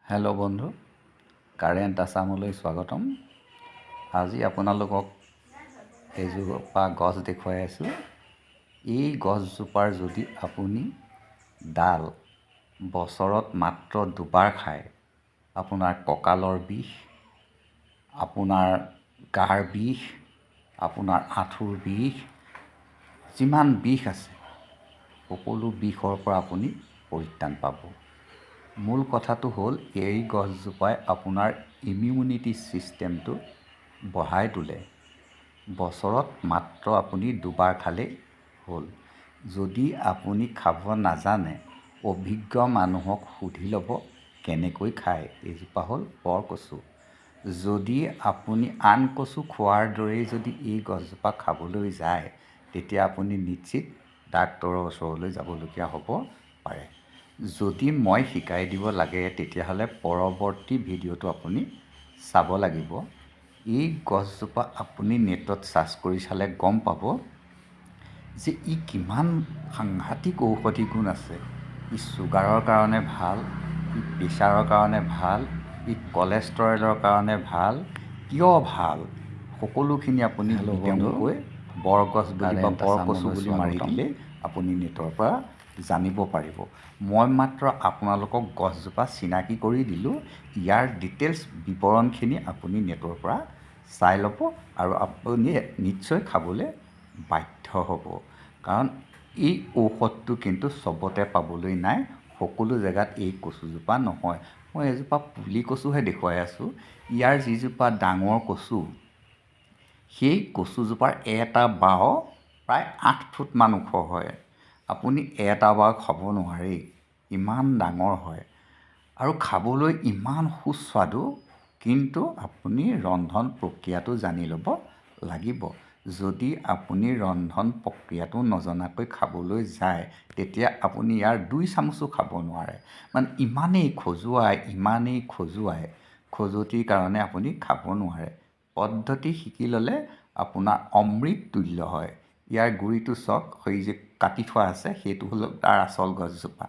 Hello' বন্ধু, current আছামলৈ স্বাগতম। আজি আপোনালোকক এজোপা গছ দেখুৱাই আছোঁ। এই গছজোপাৰ যদি আপুনি ডাল বছৰত মাত্ৰ দুবাৰ খায়, আপোনাৰ কঁকালৰ বিষ, আপোনাৰ গাৰ বিষ, আপোনাৰ আঁঠুৰ বিষ, যিমান বিষ আছে সকলো বিষৰ পৰা আপুনি পৰিত্ৰাণ পাব। মূল কথাটো হ'ল এই গছজোপাই আপোনাৰ ইমিউনিটি ছিষ্টেমটো বঢ়াই তোলে। বছৰত মাত্ৰ আপুনি দুবাৰ খালেই হ'ল। যদি আপুনি খাব নাজানে, অভিজ্ঞ মানুহক সুধি ল'ব কেনেকৈ খায়। এইজোপা হ'ল বৰকচু। যদি আপুনি আন কচু খোৱাৰ দৰেই যদি এই গছজোপা খাবলৈ যায়, তেতিয়া আপুনি নিশ্চিত ডাক্তৰৰ ওচৰলৈ যাবলগীয়া হ'ব পাৰে। যদি মই শিকাই দিব লাগে, তেতিয়াহ'লে পৰৱৰ্তী ভিডিঅ'টো আপুনি চাব লাগিব। এই গছজোপা আপুনি নেটত চাৰ্চ কৰি চালে গম পাব যে ই কিমান সাংঘাতিক ঔষধি গুণ আছে। ই ছুগাৰৰ কাৰণে ভাল, ই প্ৰেছাৰৰ কাৰণে ভাল, ই কলেষ্ট্ৰৰেলৰ কাৰণে ভাল। কিয় ভাল সকলোখিনি আপুনি বিতংকৈ বৰগছ বুলি বা বৰকচু বুলি মাৰি দিলে আপুনি নেটৰ পৰা জানিব পাৰিব। মই মাত্ৰ আপোনালোকক গছজোপা চিনাকি কৰি দিলোঁ। ইয়াৰ ডিটেইলছ বিৱৰণখিনি আপুনি নেটৰ পৰা চাই ল'ব আৰু আপুনি নিশ্চয় খাবলৈ বাধ্য হ'ব। কাৰণ এই ঔষধটো কিন্তু চবতে পাবলৈ নাই, সকলো জেগাত এই কচুজোপা নহয়। মই এজোপা পুলি কচুহে দেখুৱাই আছোঁ। ইয়াৰ যিজোপা ডাঙৰ কচু, সেই কচুজোপাৰ এটা বাঁহ প্ৰায় 8 ফুটমান ওখ হয়। আপুনি এটা বাঁহ খাব নোৱাৰেই, ইমান ডাঙৰ হয় আৰু খাবলৈ ইমান সুস্বাদু। কিন্তু আপুনি ৰন্ধন প্ৰক্ৰিয়াটো জানি ল'ব লাগিব। যদি আপুনি ৰন্ধন প্ৰক্ৰিয়াটো নজনাকৈ খাবলৈ যায়, তেতিয়া আপুনি ইয়াৰ 2 চামুচো খাব নোৱাৰে। মানে ইমানেই খজুৱাই, খজুৱতিৰ কাৰণে আপুনি খাব নোৱাৰে। পদ্ধতি শিকি ল'লে আপোনাৰ অমৃত তুল্য হয়। ইয়াৰ গুৰিটো চাওক, সেই যে কাটি থোৱা আছে সেইটো হ'ল তাৰ আচল গছজোপা।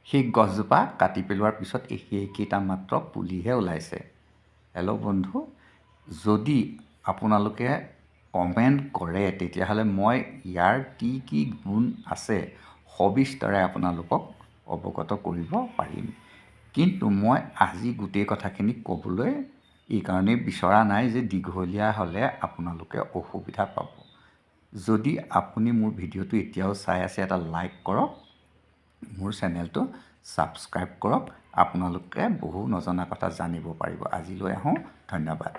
সেই গছজোপা কাটি পেলোৱাৰ পিছত এইকেইটা মাত্ৰ পুলিহে ওলাইছে। হেল্ল' বন্ধু, যদি আপোনালোকে কমেণ্ট কৰে, তেতিয়াহ'লে মই ইয়াৰ কি কি গুণ আছে সবিস্তাৰে আপোনালোকক অৱগত কৰিব পাৰিম। কিন্তু মই আজি গোটেই কথাখিনি ক'বলৈ এইকাৰণেই বিচৰা নাই যে দীঘলীয়া হ'লে আপোনালোকে অসুবিধা পাব। যদি আপুনি মোৰ ভিডিঅ'টো এতিয়াও চাই আছে, এটা লাইক কৰক, মোৰ চেনেলটো ছাবস্ক্ৰাইব কৰক। আপোনালোকে বহু নজনা কথা জানিব পাৰিব। আজিলৈ আহোঁ, ধন্যবাদ।